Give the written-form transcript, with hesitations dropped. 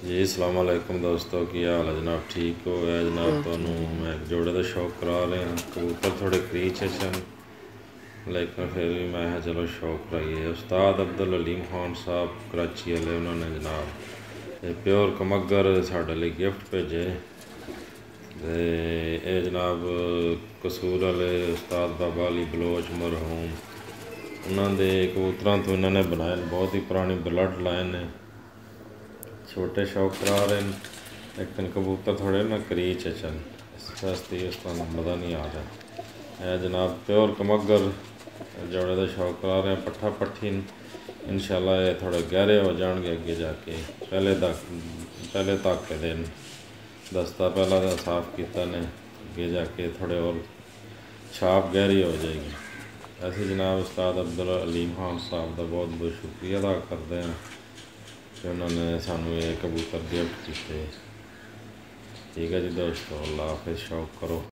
जी अस्सलाम वालेकुम दोस्तों, की हाल है जनाब? ठीक हो? है जनाब, तो मैं एक जोड़े का शौक करा रहे हैं। कबूतर थोड़े क्रीच सन, लेकिन फिर भी मैं चलो शौक कराइए। उस्ताद अब्दुल हलीम खान साहब कराची वाले, उन्होंने जनाब ये प्योर कमगर साढ़े लिए गिफ्ट भेजे। ये जनाब कसूर वाले उस्ताद बाबा अली बलोच मरहूम, उन्होंने कबूतरों तो इन्होंने बनाए, बहुत ही पुरानी ब्लड लाइन है। छोटे शौक करा रहे हैं, लेकिन कबूतर थोड़े ना करीच है चल, इस वास्ते उसका मज़ा नहीं आ रहा है। जनाब प्योर कमगर जोड़े का शौक करा रहे हैं। पट्ठा पट्ठी इंशाल्लाह ये थोड़े गहरे हो जाएंगे अगे जाके। पहले तक के दिन दस्ता पहला तो साफ किया ने, अगे जाके थोड़े और छाप गहरी हो जाएगी। ऐसे जनाब उस्ताद अब्दुल हलीम खान साहब का बहुत बहुत शुक्रिया अदा करते हैं कि उन्होंने सानू ये कबूतर गिफ्ट किए। ठीक है जी दोस्तों, अल्लाह हाफिज़। शौक करो।